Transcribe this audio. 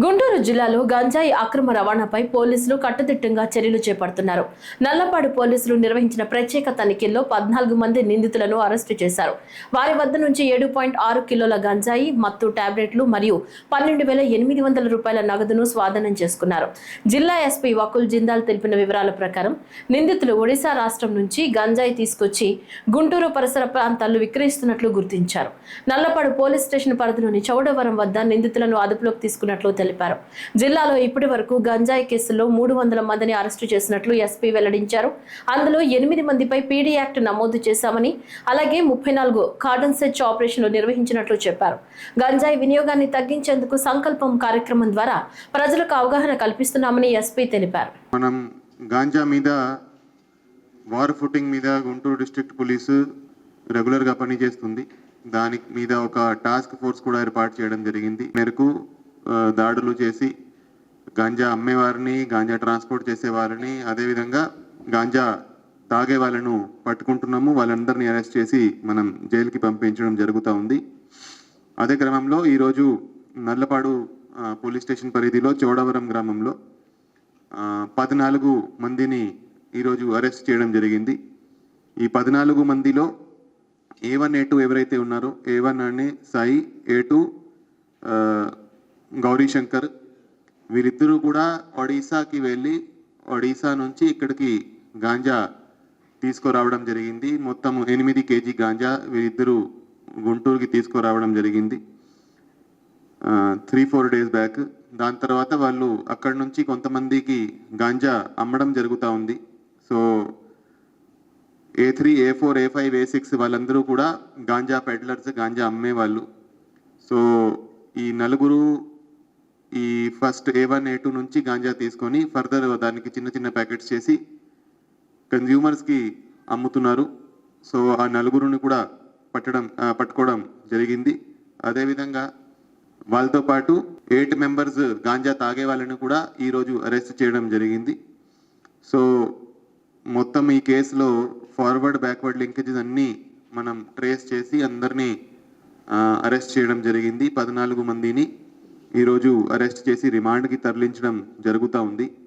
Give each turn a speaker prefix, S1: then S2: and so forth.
S1: గుంటూరు జిల్లాలో గంజాయి అక్రమ రవాణాపై పోలీసులు కట్టుదిట్టంగా చర్యలు చేపడుతున్నారు. నల్లపాడు పోలీసులు నిర్వహించిన ప్రత్యేక తనిఖీల్లో 14 మంది నిందితులను అరెస్టు చేశారు. వారి వద్ద నుంచి 7.6 కిలోల గంజాయి, మత్తు టాబ్లెట్లు మరియు 12,800 రూపాయల నగదును స్వాధీనం చేసుకున్నారు. జిల్లా ఎస్పీ వకుల్ జిందాల్ తెలిపిన వివరాల ప్రకారం నిందితులు ఒడిశా రాష్ట్రం నుంచి గంజాయి తీసుకొచ్చి గుంటూరు పరిసర ప్రాంతాల్లో విక్రయిస్తున్నట్లు గుర్తించారు. నల్లపాడు పోలీస్ స్టేషన్ పరిధిలోని చౌడవరం వద్ద నిందితులను అదుపులోకి తీసుకున్నట్లు తెలిపారు. జిల్లాలో ఇప్పటి వరకు గంజాయి కేసుల్లో 300 మందిని అరెస్టు చేసినట్లు ఎస్పీ వెల్లడించారు. అందులో 8 మందిపై పీడీ యాక్ట్ నమోదు చేశామని, అలాగే 34 కార్డన్ సెర్చ్ ఆపరేషన్లు నిర్వహించినట్లు చెప్పారు. గంజాయి వినియోగాన్ని తగ్గించేందుకు సంకల్పం కార్యక్రమం ద్వారా ప్రజలకు అవగాహన కల్పిస్తున్నామని ఎస్పీ తెలిపారు.
S2: మనం గాంజా మీద వార్ ఫుటింగ్ మీద గుంటూరు డిస్ట్రిక్ట్ పోలీసు రెగ్యులర్గా పనిచేస్తుంది. దాని మీద ఒక టాస్క్ ఫోర్స్ కూడా ఏర్పాటు చేయడం జరిగింది. మేరకు దాడులు చేసి గాంజా అమ్మేవారిని, గాంజా ట్రాన్స్పోర్ట్ చేసేవారిని, అదేవిధంగా గాంజా తాగే వాళ్ళను పట్టుకుంటున్నాము. వాళ్ళందరినీ అరెస్ట్ చేసి మనం జైలుకి పంపించడం జరుగుతూ ఉంది. అదే క్రమంలో ఈరోజు నల్లపాడు పోలీస్ స్టేషన్ పరిధిలో చౌడవరం గ్రామంలో 14 మందిని ఈరోజు అరెస్ట్ చేయడం జరిగింది. ఈ 14 మందిలో A1, A2 ఎవరైతే ఉన్నారో, A1 అనే సాయి, A2 గౌరీ శంకర్, వీరిద్దరూ కూడా ఒడిశాకి వెళ్ళి ఒడిశా నుంచి ఇక్కడికి గాంజా తీసుకురావడం జరిగింది. మొత్తం 8 కేజీ గాంజా వీరిద్దరూ గుంటూరుకి తీసుకురావడం జరిగింది 3-4 డేస్ బ్యాక్. దాని తర్వాత వాళ్ళు అక్కడి నుంచి కొంతమందికి గాంజా అమ్మడం జరుగుతూ ఉంది. So A3, A4, A5, A6 వాళ్ళందరూ కూడా గాంజా పెడ్లర్స్, గాంజా అమ్మేవాళ్ళు. సో ఈ నలుగురు ఈ ఫస్ట్ A1, A2 నుంచి గాంజా తీసుకొని ఫర్దర్ దానికి చిన్న చిన్న ప్యాకెట్స్ చేసి కన్జ్యూమర్స్కి అమ్ముతున్నారు. సో ఆ నలుగురుని కూడా పట్టుకోవడం జరిగింది. అదేవిధంగా వాళ్ళతో పాటు 8 మెంబర్స్ గాంజా తాగే వాళ్ళని కూడా ఈరోజు అరెస్ట్ చేయడం జరిగింది. సో మొత్తం ఈ కేసులో ఫార్వర్డ్ బ్యాక్వర్డ్ లింకేజెస్ అన్నీ మనం ట్రేస్ చేసి అందరినీ అరెస్ట్ చేయడం జరిగింది. 14 మందిని ఈరోజు అరెస్ట్ చేసి రిమాండ్కి తరలించడం జరుగుతూ ఉంది.